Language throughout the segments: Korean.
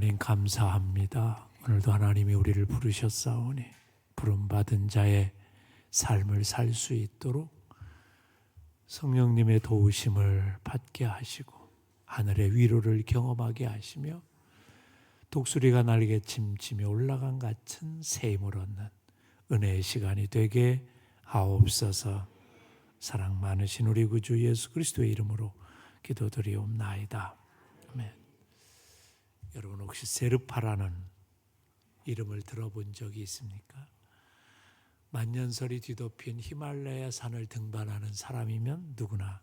하나님 감사합니다. 오늘도 하나님이 우리를 부르셨사오니 부름받은 자의 삶을 살 수 있도록 성령님의 도우심을 받게 하시고 하늘의 위로를 경험하게 하시며 독수리가 날개 침침에 올라간 같은 새 힘을 얻는 은혜의 시간이 되게 하옵소서. 사랑 많으신 우리 구주 예수 그리스도의 이름으로 기도드리옵나이다. 아멘. 여러분 혹시 세르파라는 이름을 들어본 적이 있습니까? 만년설이 뒤덮인 히말라야 산을 등반하는 사람이면 누구나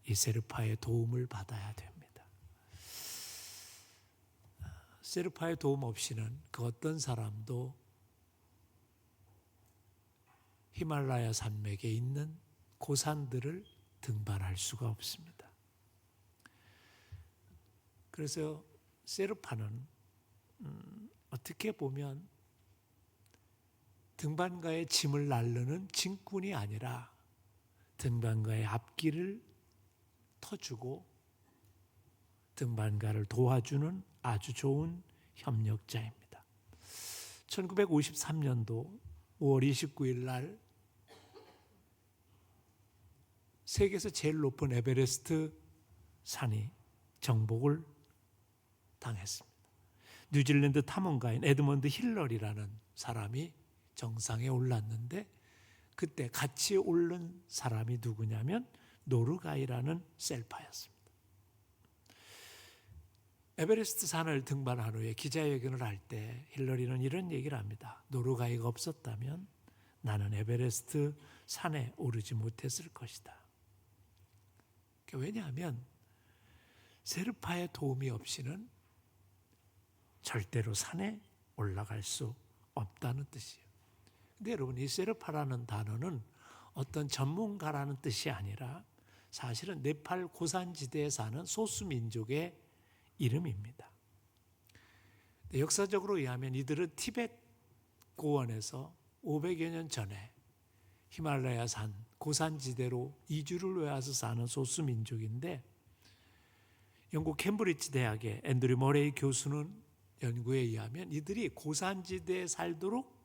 이 세르파의 도움을 받아야 됩니다. 세르파의 도움 없이는 그 어떤 사람도 히말라야 산맥에 있는 고산들을 등반할 수가 없습니다. 그래서 세르파는 어떻게 보면 등반가의 짐을 나르는 짐꾼이 아니라 등반가의 앞길을 터주고 등반가를 도와주는 아주 좋은 협력자입니다. 1953년도 5월 29일 날 세계에서 제일 높은 에베레스트 산이 정복을 당했습니다. 뉴질랜드 탐험가인 에드먼드 힐러리라는 사람이 정상에 올랐는데 그때 같이 오른 사람이 누구냐면 노르가이라는 셀파였습니다. 에베레스트 산을 등반한 후에 기자회견을 할 때 힐러리는 이런 얘기를 합니다. 노르가이가 없었다면 나는 에베레스트 산에 오르지 못했을 것이다. 왜냐하면 세르파의 도움이 없이는 절대로 산에 올라갈 수 없다는 뜻이에요. 근데 여러분, 이 세르파라는 단어는 어떤 전문가라는 뜻이 아니라 사실은 네팔 고산지대에 사는 소수민족의 이름입니다. 역사적으로 의하면 이들은 티베트 고원에서 500여 년 전에 히말라야 산 고산지대로 이주를 해와서 사는 소수민족인데 영국 캠브리지 대학의 앤드류 머레이 교수는 연구에 의하면 이들이 고산지대에 살도록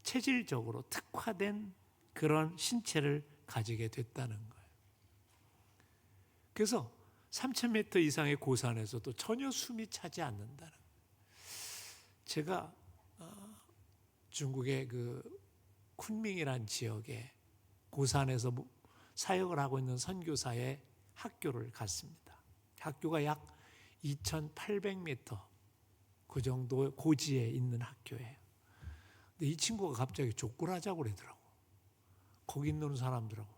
체질적으로 특화된 그런 신체를 가지게 됐다는 거예요. 그래서 3,000m 이상의 고산에서도 전혀 숨이 차지 않는다는 거예요. 제가 중국의 그 쿤밍이라는 지역에 고산에서 사역을 하고 있는 선교사의 학교를 갔습니다. 학교가 약 2,800m 그 정도 고지에 있는 학교예요. 근데 이 친구가 갑자기 족구를 하자고 그러더라고. 거기 있는 사람들하고.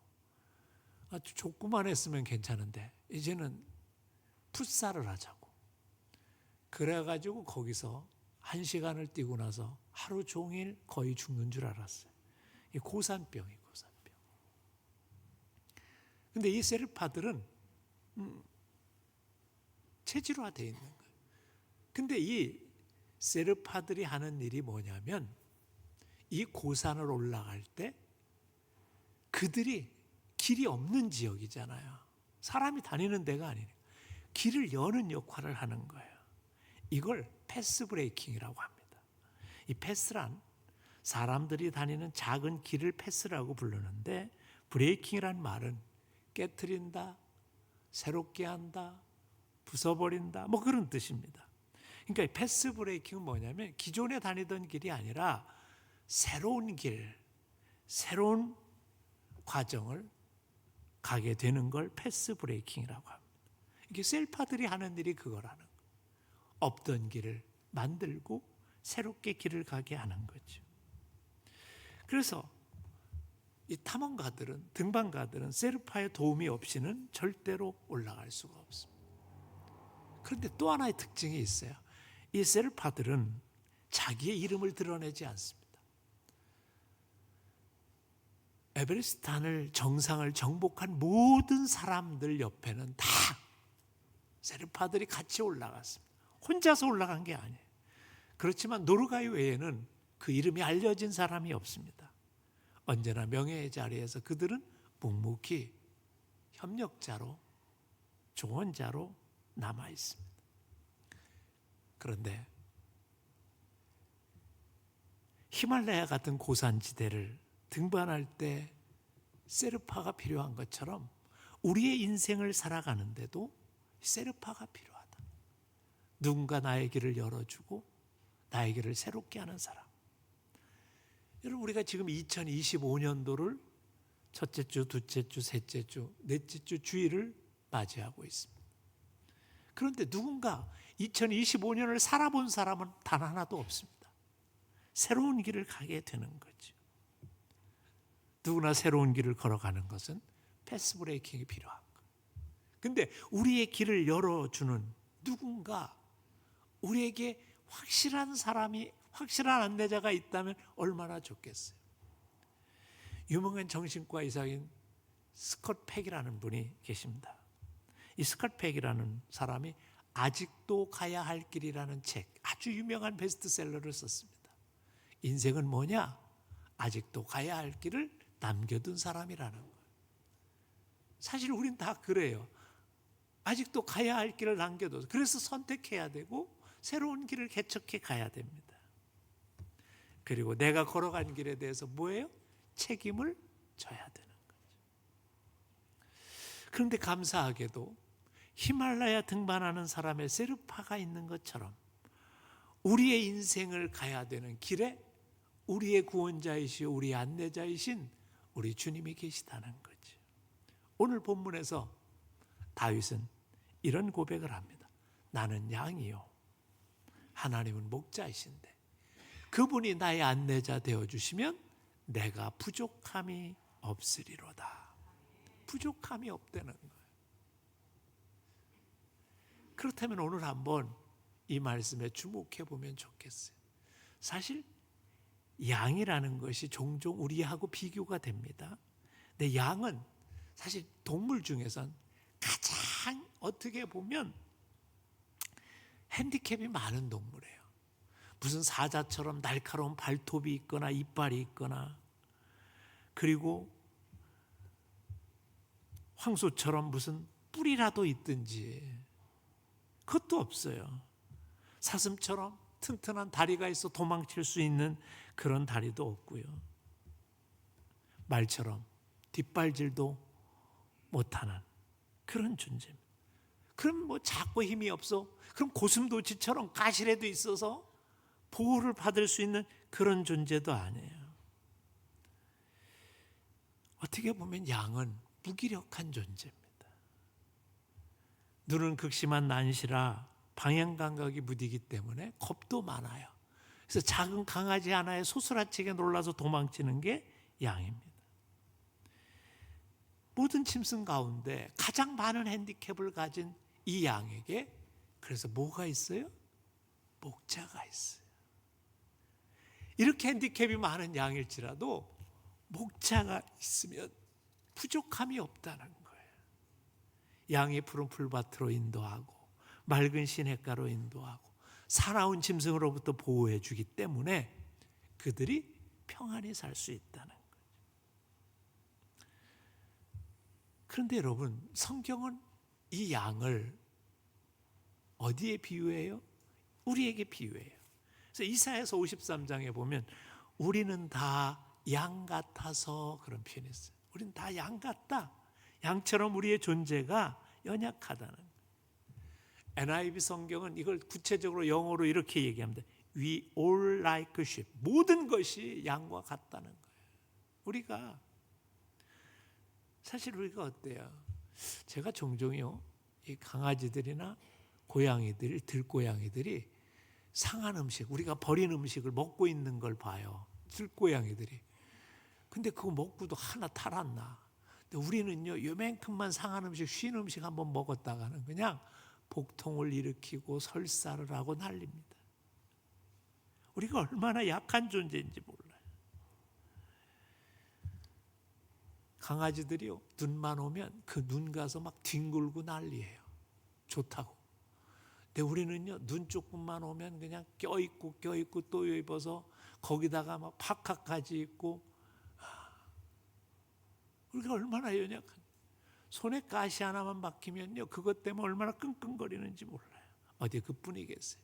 아주 족구만 했으면 괜찮은데 이제는 풋살을 하자고. 그래가지고 거기서 1시간을 뛰고 나서 하루 종일 거의 죽는 줄 알았어요. 이 고산병이 고산병. 근데 이 세르파들은 체질화되어 있는 거예요. 근데 이 세르파들이 하는 일이 뭐냐면 이 고산을 올라갈 때 그들이 길이 없는 지역이잖아요. 사람이 다니는 데가 아니니까 길을 여는 역할을 하는 거예요. 이걸 패스 브레이킹이라고 합니다. 이 패스란 사람들이 다니는 작은 길을 패스라고 부르는데 브레이킹이란 말은 깨트린다, 새롭게 한다, 부숴버린다 뭐 그런 뜻입니다. 그러니까 패스 브레이킹은 뭐냐면 기존에 다니던 길이 아니라 새로운 길, 새로운 과정을 가게 되는 걸 패스 브레이킹이라고 합니다. 이게 셀파들이 하는 일이 그거라는 거예요. 없던 길을 만들고 새롭게 길을 가게 하는 거죠. 그래서 이 탐험가들은, 등반가들은 세르파의 도움이 없이는 절대로 올라갈 수가 없습니다. 그런데 또 하나의 특징이 있어요. 이 세르파들은 자기의 이름을 드러내지 않습니다. 에베레스트 산을 정상을 정복한 모든 사람들 옆에는 다 세르파들이 같이 올라갔습니다. 혼자서 올라간 게 아니에요. 그렇지만 노르가이 외에는 그 이름이 알려진 사람이 없습니다. 언제나 명예의 자리에서 그들은 묵묵히 협력자로, 조언자로 남아 있습니다. 그런데 히말라야 같은 고산지대를 등반할 때 세르파가 필요한 것처럼 우리의 인생을 살아가는데도 세르파가 필요하다. 누군가 나의 길을 열어주고 나의 길을 새롭게 하는 사람. 여러분, 우리가 지금 2025년도를 첫째 주, 둘째 주, 셋째 주, 넷째 주 주일을 맞이하고 있습니다. 그런데 누군가 2025년을 살아본 사람은 단 하나도 없습니다. 새로운 길을 가게 되는 거죠. 누구나 새로운 길을 걸어가는 것은 패스 브레이킹이 필요한 거예요. 근데 우리의 길을 열어주는 누군가, 우리에게 확실한 사람이, 확실한 안내자가 있다면 얼마나 좋겠어요. 유명한 정신과 의사인 스콧 팩이라는 분이 계십니다. 이 스콧 팩이라는 사람이 아직도 가야 할 길이라는 책, 아주 유명한 베스트셀러를 썼습니다. 인생은 뭐냐? 아직도 가야 할 길을 남겨둔 사람이라는 거예요. 사실 우린 다 그래요. 아직도 가야 할 길을 남겨둬서, 그래서 선택해야 되고 새로운 길을 개척해 가야 됩니다. 그리고 내가 걸어간 길에 대해서 뭐예요? 책임을 져야 되는 거죠. 그런데 감사하게도 히말라야 등반하는 사람의 세르파가 있는 것처럼 우리의 인생을 가야 되는 길에 우리의 구원자이시오, 우리의 안내자이신 우리 주님이 계시다는 거죠. 오늘 본문에서 다윗은 이런 고백을 합니다. 나는 양이요, 하나님은 목자이신데 그분이 나의 안내자 되어주시면 내가 부족함이 없으리로다. 부족함이 없다는 거예요. 그렇다면 오늘 한번 이 말씀에 주목해 보면 좋겠어요. 사실 양이라는 것이 종종 우리하고 비교가 됩니다. 근데 양은 사실 동물 중에선 가장 어떻게 보면 핸디캡이 많은 동물이에요. 무슨 사자처럼 날카로운 발톱이 있거나 이빨이 있거나, 그리고 황소처럼 무슨 뿔이라도 있든지 그것도 없어요. 사슴처럼 튼튼한 다리가 있어 도망칠 수 있는 그런 다리도 없고요. 말처럼 뒷발질도 못하는 그런 존재입니다. 그럼 뭐 작고 힘이 없어? 그럼 고슴도치처럼 가시라도 있어서 보호를 받을 수 있는 그런 존재도 아니에요. 어떻게 보면 양은 무기력한 존재입니다. 눈은 극심한 난시라 방향 감각이 무디기 때문에 겁도 많아요. 그래서 작은 강아지 하나에 소스라치게 놀라서 도망치는 게 양입니다. 모든 짐승 가운데 가장 많은 핸디캡을 가진 이 양에게 그래서 뭐가 있어요? 목자가 있어요. 이렇게 핸디캡이 많은 양일지라도 목자가 있으면 부족함이 없다는 거예요. 양이 푸른 풀밭으로 인도하고 맑은 시냇가로 인도하고 사나운 짐승으로부터 보호해 주기 때문에 그들이 평안히 살 수 있다는 거예요. 그런데 여러분, 성경은 이 양을 어디에 비유해요? 우리에게 비유해요. 그래서 이사야서 53장에 보면 우리는 다 양 같아서 그런 표현이 있어요. 우리는 다 양 같다. 양처럼 우리의 존재가 연약하다는 거예요. NIV 성경은 이걸 구체적으로 영어로 이렇게 얘기합니다. We all like sheep. 모든 것이 양과 같다는 거예요. 우리가 사실 우리가 어때요? 제가 종종요, 이 강아지들이나 고양이들, 들고양이들이 상한 음식, 우리가 버린 음식을 먹고 있는 걸 봐요. 들고양이들이. 근데 그거 먹고도 하나 탈았나? 근데 우리는요, 요만큼만 상한 음식, 쉰 음식 한번 먹었다가는 그냥 복통을 일으키고 설사를 하고 난립니다. 우리가 얼마나 약한 존재인지 몰라요. 강아지들이요, 눈만 오면 그 눈 가서 막 뒹굴고 난리예요. 좋다고. 근데 우리는요, 눈 조금만 오면 그냥 껴있고 또 입어서 거기다가 막 파카까지 입고, 우리가 얼마나 연약한, 손에 가시 하나만 박히면요, 그것 때문에 얼마나 끙끙거리는지 몰라요. 어디 그뿐이겠어요.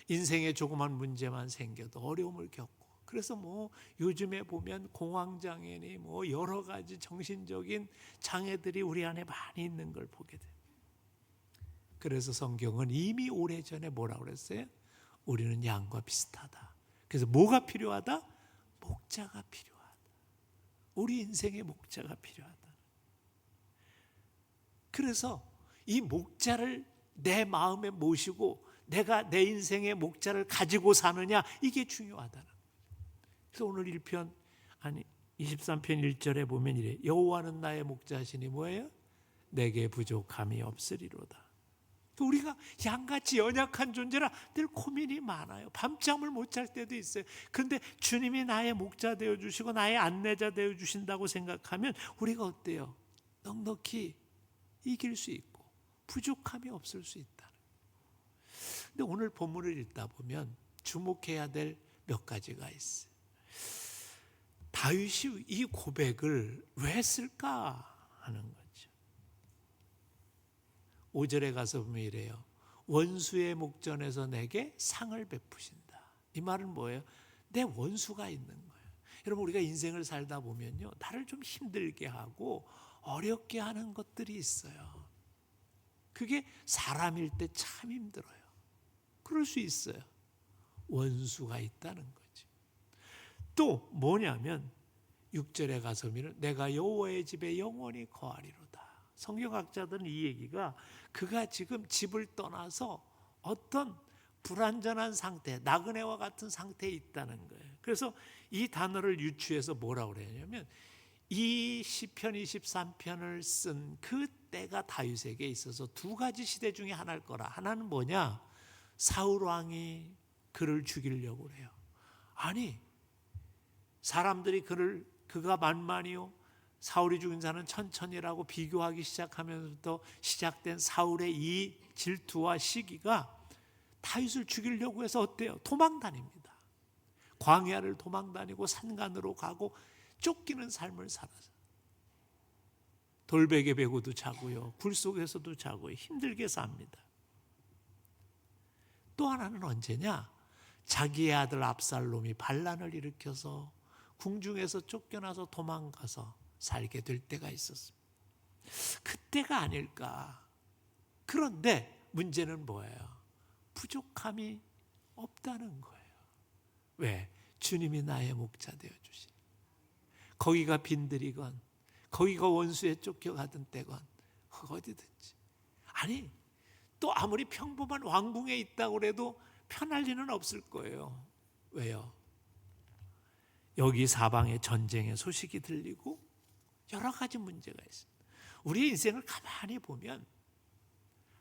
인생에 조그만 문제만 생겨도 어려움을 겪고, 그래서 뭐 요즘에 보면 공황장애니 뭐 여러 가지 정신적인 장애들이 우리 안에 많이 있는 걸 보게 돼요. 그래서 성경은 이미 오래전에 뭐라고 그랬어요? 우리는 양과 비슷하다. 그래서 뭐가 필요하다? 목자가 필요하다. 우리 인생에 목자가 필요하다. 그래서 이 목자를 내 마음에 모시고 내가 내 인생의 목자를 가지고 사느냐, 이게 중요하다는 거예요. 그래서 오늘 1편 23편 1절에 보면 이래. 여호와는 나의 목자시니 뭐예요? 내게 부족함이 없으리로다. 우리가 양같이 연약한 존재라 늘 고민이 많아요. 밤잠을 못 잘 때도 있어요. 그런데 주님이 나의 목자 되어주시고 나의 안내자 되어주신다고 생각하면 우리가 어때요? 넉넉히 이길 수 있고 부족함이 없을 수 있다. 근데 오늘 본문을 읽다 보면 주목해야 될 몇 가지가 있어요. 다윗이 이 고백을 왜 했을까 하는 거죠. 5절에 가서 보면 이래요. 원수의 목전에서 내게 상을 베푸신다. 이 말은 뭐예요? 내 원수가 있는 거예요. 여러분, 우리가 인생을 살다 보면요, 나를 좀 힘들게 하고 어렵게 하는 것들이 있어요. 그게 사람일 때 참 힘들어요. 그럴 수 있어요. 원수가 있다는 거지. 또 뭐냐면 6절에 가서 보면 내가 여호와의 집에 영원히 거하리로다. 성경학자들은 이 얘기가 그가 지금 집을 떠나서 어떤 불완전한 상태, 나그네와 같은 상태에 있다는 거예요. 그래서 이 단어를 유추해서 뭐라고 그러냐면 이 시편 23편을 쓴 그 때가 다윗에게 있어서 두 가지 시대 중에 하나일 거라. 하나는 뭐냐? 사울 왕이 그를 죽이려고 해요. 아니, 사람들이 그가 만만이요 사울이 죽인 자는 천천히라고 비교하기 시작하면서부터 시작된 사울의 이 질투와 시기가 다윗을 죽이려고 해서 어때요? 도망 다닙니다. 광야를 도망 다니고 산간으로 가고 쫓기는 삶을 살아서 돌베개 베고도 자고요, 굴 속에서도 자고요, 힘들게 삽니다. 또 하나는 언제냐? 자기의 아들 압살롬이 반란을 일으켜서 궁중에서 쫓겨나서 도망가서 살게 될 때가 있었습니다. 그때가 아닐까. 그런데 문제는 뭐예요? 부족함이 없다는 거예요. 왜? 주님이 나의 목자 되어주시니. 거기가 빈들이건 거기가 원수에 쫓겨가던 때건 어디든지. 아니, 또 아무리 평범한 왕궁에 있다고 해도 편할 리는 없을 거예요. 왜요? 여기 사방에 전쟁의 소식이 들리고 여러 가지 문제가 있습니다. 우리의 인생을 가만히 보면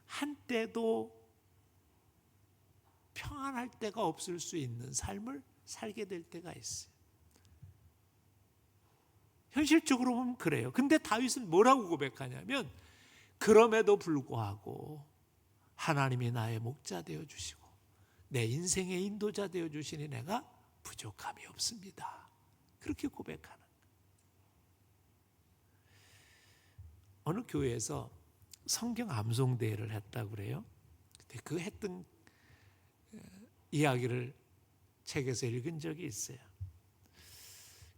한때도 평안할 때가 없을 수 있는 삶을 살게 될 때가 있어요. 현실적으로 보면 그래요. 근데 다윗은 뭐라고 고백하냐면 그럼에도 불구하고 하나님이 나의 목자 되어주시고 내 인생의 인도자 되어주시니 내가 부족함이 없습니다. 그렇게 고백하는 거예요. 어느 교회에서 성경 암송대회를 했다고 그래요. 그 했던 이야기를 책에서 읽은 적이 있어요.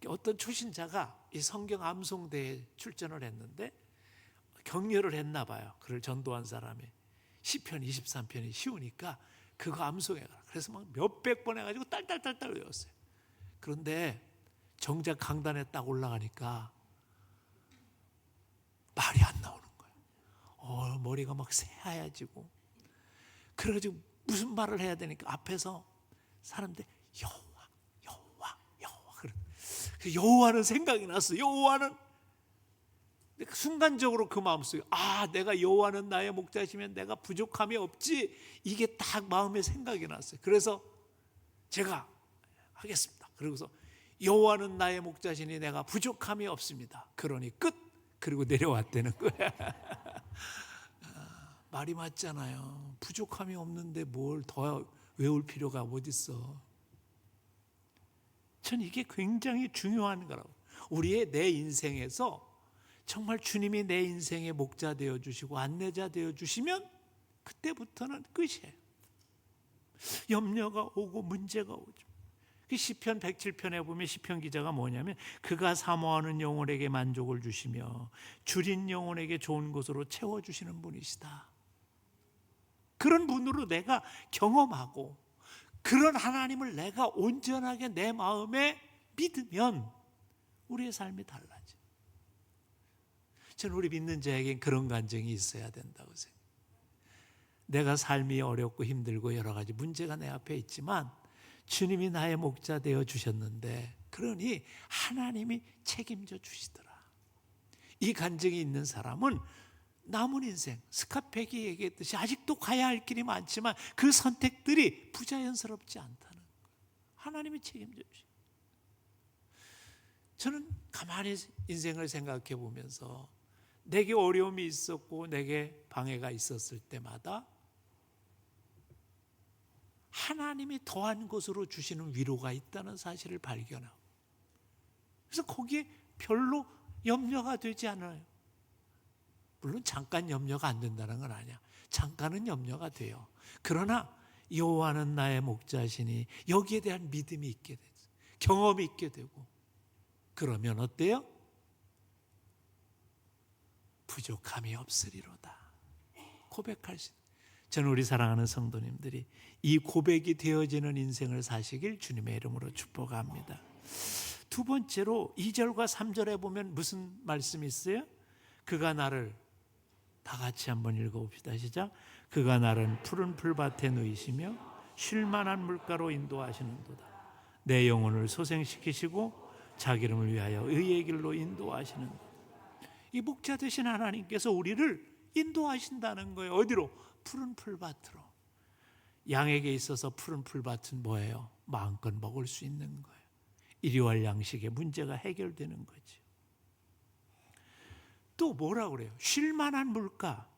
어떤 초신자가 이 성경 암송대회에 출전을 했는데 격려를 했나 봐요. 그를 전도한 사람이. 시편 23편이 쉬우니까 그거 암송해라. 그래서 막 몇백 번 해가지고 딸딸딸딸 외웠어요. 그런데 정작 강단에 딱 올라가니까 말이 안 나오는 거예요. 머리가 막 새하얘지고. 그래가지고 무슨 말을 해야 되니까 앞에서 사람들 여호와 그래. 여호와는 생각이 났어. 여호와는 순간적으로 그 마음속에 내가 여호와는 나의 목자시면 내가 부족함이 없지, 이게 딱 마음에 생각이 났어요. 그래서 제가 하겠습니다. 그러고서 여호와는 나의 목자시니 내가 부족함이 없습니다. 그러니 끝. 그리고 내려왔다는 거야. 말이 맞잖아요. 부족함이 없는데 뭘 더 외울 필요가 어디 있어. 전 이게 굉장히 중요한 거라고. 우리의 내 인생에서 정말 주님이 내 인생의 목자 되어주시고 안내자 되어주시면 그때부터는 끝이에요. 염려가 오고 문제가 오죠. 그 시편 107편에 보면 시편 기자가 뭐냐면 그가 사모하는 영혼에게 만족을 주시며 줄인 영혼에게 좋은 것으로 채워주시는 분이시다. 그런 분으로 내가 경험하고 그런 하나님을 내가 온전하게 내 마음에 믿으면 우리의 삶이 달라져. 저는 우리 믿는 자에겐 그런 간증이 있어야 된다고 생각해요. 내가 삶이 어렵고 힘들고 여러 가지 문제가 내 앞에 있지만 주님이 나의 목자 되어 주셨는데 그러니 하나님이 책임져 주시더라. 이 간증이 있는 사람은 남은 인생, 스카펙이 얘기했듯이 아직도 가야 할 길이 많지만 그 선택들이 부자연스럽지 않다는 거예요. 하나님이 책임져 주시고. 저는 가만히 인생을 생각해 보면서 내게 어려움이 있었고 내게 방해가 있었을 때마다 하나님이 더한 것으로 주시는 위로가 있다는 사실을 발견하고, 그래서 거기에 별로 염려가 되지 않아요. 물론 잠깐 염려가 안 된다는 건 아니야. 잠깐은 염려가 돼요. 그러나 여호와는 나의 목자시니 여기에 대한 믿음이 있게 되죠. 경험이 있게 되고 그러면 어때요? 부족함이 없으리로다 고백할 수 있는. 저는 우리 사랑하는 성도님들이 이 고백이 되어지는 인생을 사시길 주님의 이름으로 축복합니다. 두 번째로 2절과 3절에 보면 무슨 말씀이 있어요? 그가 나를, 다 같이 한번 읽어봅시다. 시작. 그가 나를 푸른 풀밭에 누이시며 쉴만한 물가로 인도하시는도다. 내 영혼을 소생시키시고 자기 이름을 위하여 의의 길로 인도하시는도다. 이 목자 되신 하나님께서 우리를 인도하신다는 거예요. 어디로? 푸른 풀밭으로. 양에게 있어서 푸른 풀밭은 뭐예요? 마음껏 먹을 수 있는 거예요. 일용할 양식의 문제가 해결되는 거죠. 또 뭐라고 그래요? 쉴 만한 물가.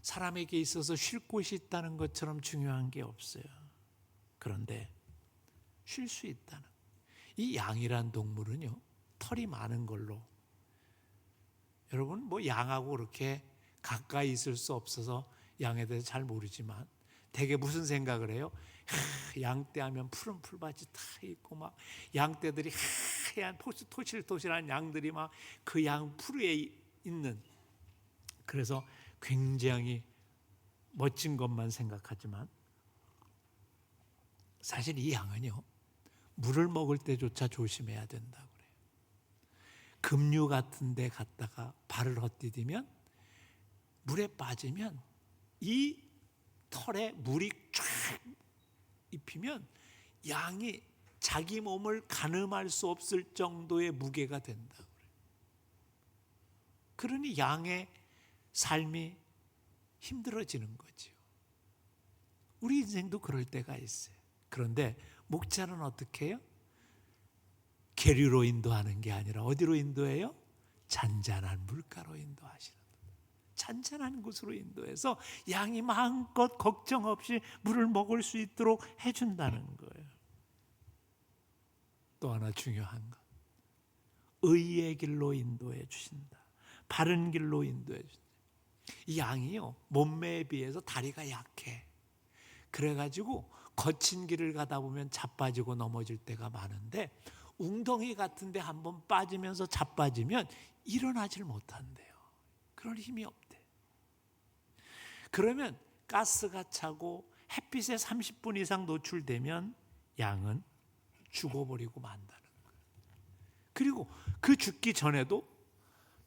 사람에게 있어서 쉴 곳이 있다는 것처럼 중요한 게 없어요. 그런데 쉴 수 있다는. 이 양이란 동물은요, 털이 많은 걸로. 여러분 뭐 양하고 그렇게 가까이 있을 수 없어서 양에 대해서 잘 모르지만 대개 무슨 생각을 해요? 양떼 하면 푸른 풀밭이 다 있고 막 양떼들이 하얀 토실토실한 양들이 막 그 양 푸르에 있는, 그래서 굉장히 멋진 것만 생각하지만 사실 이 양은요, 물을 먹을 때조차 조심해야 된다고 그래요. 급류 같은 데 갔다가 발을 헛디디면 물에 빠지면 이 털에 물이 쫙 입히면 양이 자기 몸을 가늠할 수 없을 정도의 무게가 된다고 그래요. 그러니 양의 삶이 힘들어지는 거죠. 우리 인생도 그럴 때가 있어요. 그런데 목자는 어떻게 해요? 계류로 인도하는 게 아니라 어디로 인도해요? 잔잔한 물가로 인도하시는, 잔잔한 곳으로 인도해서 양이 마음껏 걱정 없이 물을 먹을 수 있도록 해준다는 거예요. 또 하나 중요한 것, 의의 길로 인도해 주신다. 바른 길로 인도해 주신다. 이 양이요, 몸매에 비해서 다리가 약해. 그래가지고 거친 길을 가다 보면 자빠지고 넘어질 때가 많은데 웅덩이 같은데 한번 빠지면서 자빠지면 일어나질 못한대요. 그럴 힘이 없대. 그러면 가스가 차고 햇빛에 30분 이상 노출되면 양은 죽어버리고 만다는 거예요. 그리고 그 죽기 전에도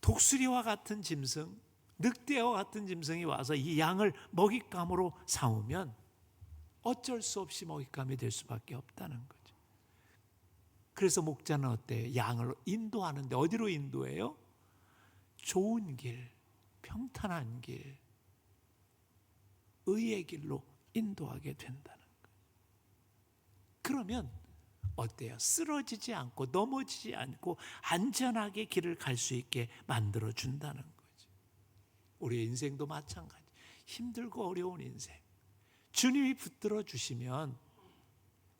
독수리와 같은 짐승, 늑대와 같은 짐승이 와서 이 양을 먹잇감으로 삼으면 어쩔 수 없이 먹잇감이 될 수밖에 없다는 거죠. 그래서 목자는 어때요? 양을 인도하는데 어디로 인도해요? 좋은 길, 평탄한 길, 의의 길로 인도하게 된다는 거예요. 그러면 어때요? 쓰러지지 않고 넘어지지 않고 안전하게 길을 갈 수 있게 만들어 준다는 거죠. 우리의 인생도 마찬가지. 힘들고 어려운 인생, 주님이 붙들어 주시면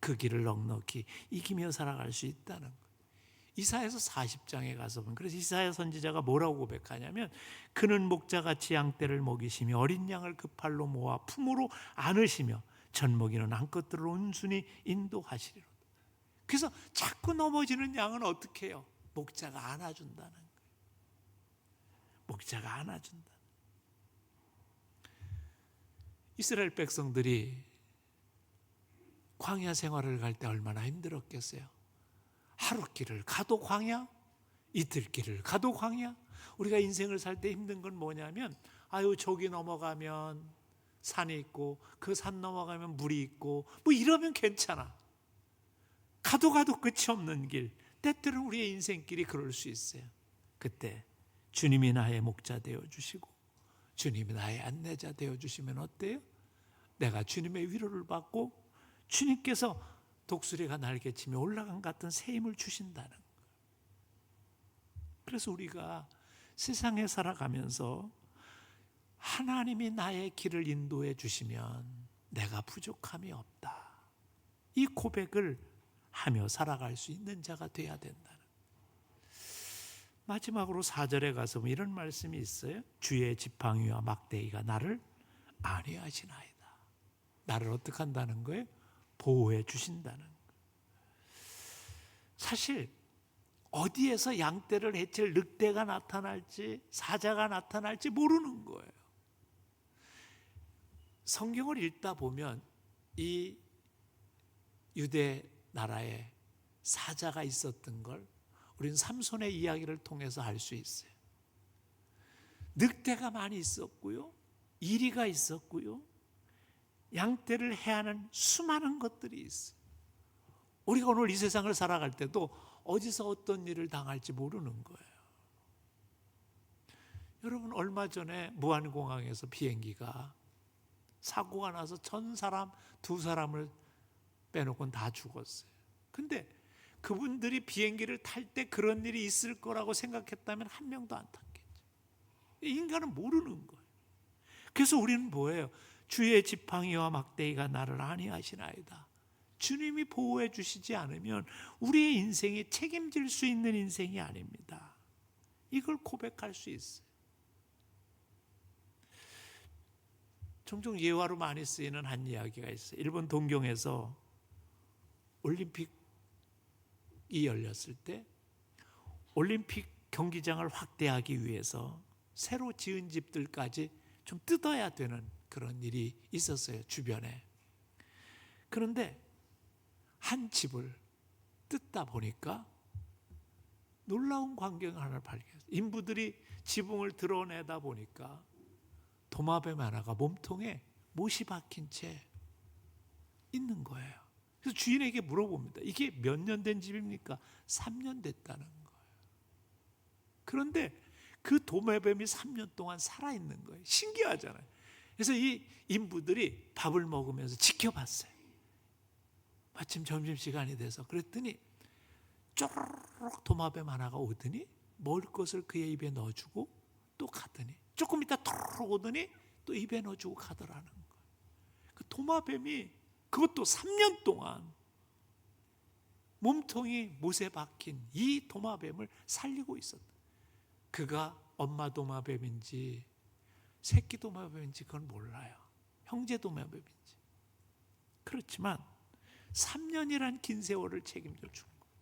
그 길을 넉넉히 이기며 살아갈 수 있다는 거예요. 이사야서 40장에 가서 보면, 그래서 이사야 선지자가 뭐라고 고백하냐면, 그는 목자같이 양떼를 먹이시며 어린 양을 그 팔로 모아 품으로 안으시며 젖먹이는 암컷들을 온순히 인도하시리로다. 그래서 자꾸 넘어지는 양은 어떻게 해요? 목자가 안아준다는 거예요. 목자가 안아준다. 이스라엘 백성들이 광야 생활을 갈 때 얼마나 힘들었겠어요. 하루 길을 가도 광야, 이틀 길을 가도 광야. 우리가 인생을 살 때 힘든 건 뭐냐면, 아유 저기 넘어가면 산이 있고 그 산 넘어가면 물이 있고 뭐 이러면 괜찮아. 가도 끝이 없는 길. 때때로는 우리의 인생길이 그럴 수 있어요. 그때 주님이 나의 목자 되어주시고 주님이 나의 안내자 되어주시면 어때요? 내가 주님의 위로를 받고 주님께서 독수리가 날개치며 올라간 같은 새 힘을 주신다는 거예요. 그래서 우리가 세상에 살아가면서 하나님이 나의 길을 인도해 주시면 내가 부족함이 없다. 이 고백을 하며 살아갈 수 있는 자가 돼야 된다는. 마지막으로 4절에 가서 이런 말씀이 있어요. 주의 지팡이와 막대기가 나를 안위하시나이다. 나를 어떻게 한다는 거예요? 보호해 주신다는 거예요. 사실 어디에서 양떼를 해칠 늑대가 나타날지 사자가 나타날지 모르는 거예요. 성경을 읽다 보면 이 유대 나라에 사자가 있었던 걸 우리는 삼손의 이야기를 통해서 알 수 있어요. 늑대가 많이 있었고요, 이리가 있었고요, 양떼를 해하는 수많은 것들이 있어요. 우리가 오늘 이 세상을 살아갈 때도 어디서 어떤 일을 당할지 모르는 거예요. 여러분, 얼마 전에 무안공항에서 비행기가 사고가 나서 1,000사람, 2사람을 빼놓고는 다 죽었어요. 근데 그분들이 비행기를 탈 때 그런 일이 있을 거라고 생각했다면 한 명도 안 탔겠죠. 인간은 모르는 거예요. 그래서 우리는 뭐예요? 주의 지팡이와 막대기가 나를 안위하시나이다. 주님이 보호해 주시지 않으면 우리의 인생이 책임질 수 있는 인생이 아닙니다. 이걸 고백할 수 있어요. 종종 예화로 많이 쓰이는 한 이야기가 있어요. 일본 동경에서 올림픽이 열렸을 때 올림픽 경기장을 확대하기 위해서 새로 지은 집들까지 좀 뜯어야 되는 그런 일이 있었어요, 주변에. 그런데 한 집을 뜯다 보니까 놀라운 광경을 하나 발견했어요. 인부들이 지붕을 드러내다 보니까 도마뱀 하나가 몸통에 못이 박힌 채 있는 거예요. 그래서 주인에게 물어봅니다. 이게 몇 년 된 집입니까? 3년 됐다는 거예요. 그런데 그 도마뱀이 3년 동안 살아있는 거예요. 신기하잖아요. 그래서 이 인부들이 밥을 먹으면서 지켜봤어요. 마침 점심시간이 돼서 그랬더니 쪼르륵 도마뱀 하나가 오더니 먹을 것을 그의 입에 넣어주고 또 가더니 조금 있다 토르륵 오더니 또 입에 넣어주고 가더라는 거예요. 그 도마뱀이 그것도 3년 동안 몸통이 못에 박힌 이 도마뱀을 살리고 있었다. 그가 엄마 도마뱀인지 새끼 도마뱀인지 그건 몰라요. 형제 도마뱀인지. 그렇지만 3년이란 긴 세월을 책임져 준 거예요.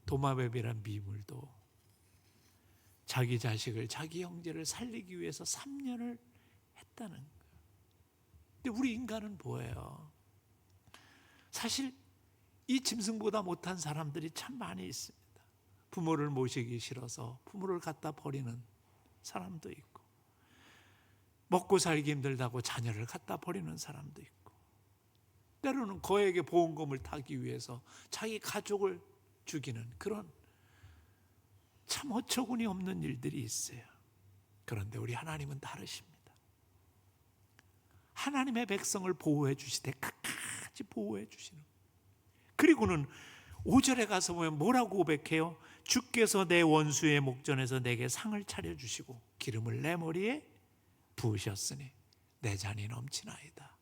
도마뱀이란 미물도 자기 자식을, 자기 형제를 살리기 위해서 3년을 했다는 거예요. 근데 우리 인간은 뭐예요? 사실 이 짐승보다 못한 사람들이 참 많이 있습니다. 부모를 모시기 싫어서 부모를 갖다 버리는 사람도 있고, 먹고 살기 힘들다고 자녀를 갖다 버리는 사람도 있고, 때로는 거액의 보험금을 타기 위해서 자기 가족을 죽이는 그런 참 어처구니 없는 일들이 있어요. 그런데 우리 하나님은 다르십니다. 하나님의 백성을 보호해 주시되 끝까지 보호해 주시는. 그리고는 5절에 가서 보면 뭐라고 고백해요? 주께서 내 원수의 목전에서 내게 상을 차려주시고 기름을 내 머리에 부으셨으니 내 잔이 넘치나이다.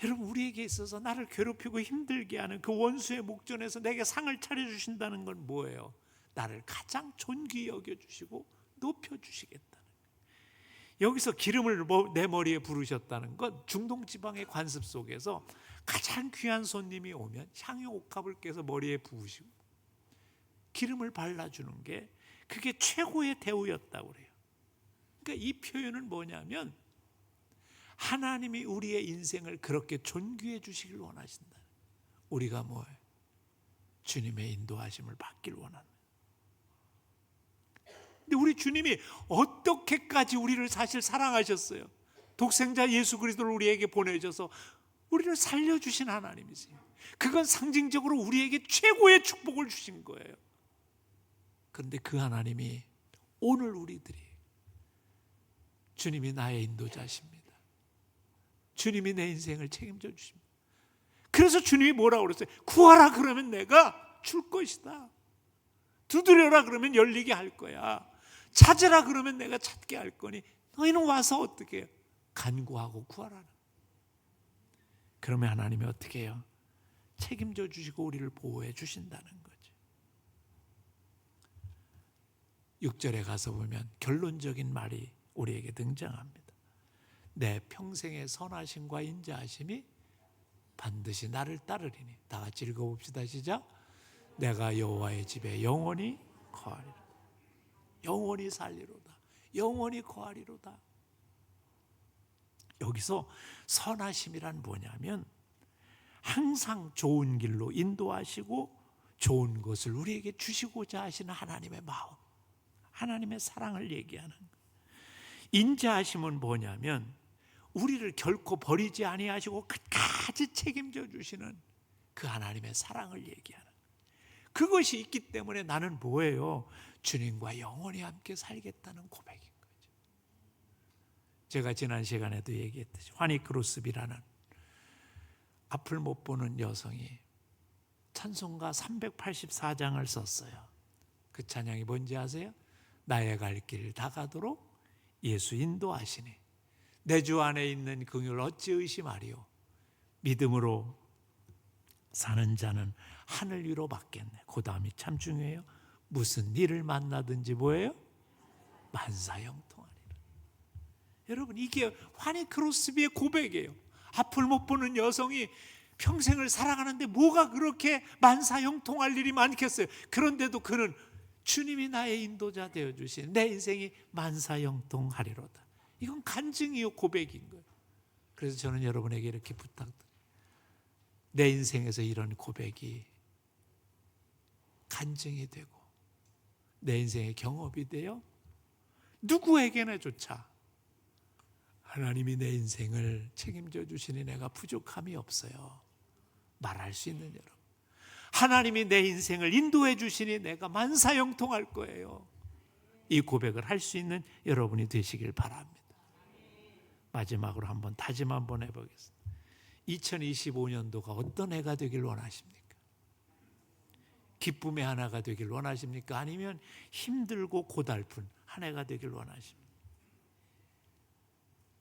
여러분, 우리에게 있어서 나를 괴롭히고 힘들게 하는 그 원수의 목전에서 내게 상을 차려주신다는 건 뭐예요? 나를 가장 존귀히 여겨주시고 높여주시겠다는 거예요. 여기서 기름을 내 머리에 부르셨다는 건 중동 지방의 관습 속에서 가장 귀한 손님이 오면 향유 옥합을 깨서 머리에 부으시고 기름을 발라주는 게 그게 최고의 대우였다고 그래요. 그러니까 이 표현은 뭐냐면 하나님이 우리의 인생을 그렇게 존귀해 주시길 원하신다. 우리가 뭐예요? 주님의 인도하심을 받길 원하는. 근데 우리 주님이 어떻게까지 우리를 사실 사랑하셨어요? 독생자 예수 그리스도를 우리에게 보내셔서 우리를 살려주신 하나님이세요. 그건 상징적으로 우리에게 최고의 축복을 주신 거예요. 그런데 그 하나님이 오늘 우리들이 주님이 나의 인도자십니다. 주님이 내 인생을 책임져 주십니다. 그래서 주님이 뭐라고 그랬어요? 구하라 그러면 내가 줄 것이다. 두드려라 그러면 열리게 할 거야. 찾으라 그러면 내가 찾게 할 거니 너희는 와서 어떻게 해요? 간구하고 구하라는. 그러면 하나님이 어떻게 해요? 책임져 주시고 우리를 보호해 주신다는 거죠. 6절에 가서 보면 결론적인 말이 우리에게 등장합니다. 내 평생의 선하심과 인자하심이 반드시 나를 따르리니. 다 같이 읽어봅시다. 시작. 내가 여호와의 집에 영원히 거하리로다. 영원히 살리로다. 영원히 거하리로다. 여기서 선하심이란 뭐냐면 항상 좋은 길로 인도하시고 좋은 것을 우리에게 주시고자 하시는 하나님의 마음, 하나님의 사랑을 얘기하는 거예요. 인자하심은 뭐냐면 우리를 결코 버리지 아니하시고 끝까지 책임져 주시는 그 하나님의 사랑을 얘기하는 거예요. 그것이 있기 때문에 나는 뭐예요? 주님과 영원히 함께 살겠다는 고백인 거죠. 제가 지난 시간에도 얘기했듯이 화니 크로스비라는 앞을 못 보는 여성이 찬송가 384장을 썼어요. 그 찬양이 뭔지 아세요? 나의 갈 길 다 가도록 예수 인도하시니 내 주 안에 있는 긍휼을 어찌 의심하리요. 믿음으로 사는 자는 하늘 위로 받겠네. 그 다음이 참 중요해요. 무슨 일을 만나든지 뭐예요? 만사형통하리라. 여러분 이게 화니 크로스비의 고백이에요. 앞을 못 보는 여성이 평생을 살아가는데 뭐가 그렇게 만사형통할 일이 많겠어요. 그런데도 그는 주님이 나의 인도자 되어주신 내 인생이 만사형통하리로다. 이건 간증이요 고백인 거예요. 그래서 저는 여러분에게 이렇게 부탁드려요. 내 인생에서 이런 고백이 간증이 되고 내 인생의 경험이 되어 누구에게나 조차 하나님이 내 인생을 책임져 주시니 내가 부족함이 없어요 말할 수 있는 여러분, 하나님이 내 인생을 인도해 주시니 내가 만사형통할 거예요, 이 고백을 할 수 있는 여러분이 되시길 바랍니다. 마지막으로 한번 다짐 한번 해보겠습니다. 2025년도가 어떤 해가 되길 원하십니까? 기쁨의 하나가 되길 원하십니까? 아니면 힘들고 고달픈 한 해가 되길 원하십니까?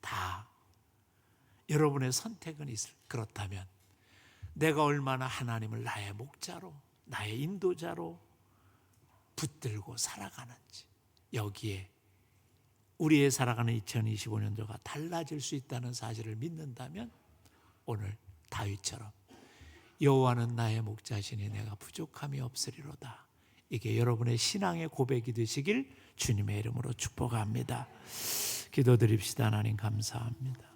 다 여러분의 선택은 있을. 그렇다면 내가 얼마나 하나님을 나의 목자로, 나의 인도자로 붙들고 살아가는지, 여기에 우리의 살아가는 2025년도가 달라질 수 있다는 사실을 믿는다면 오늘 다윗처럼 여호와는 나의 목자시니 내가 부족함이 없으리로다, 이게 여러분의 신앙의 고백이 되시길 주님의 이름으로 축복합니다. 기도드립시다. 하나님 감사합니다.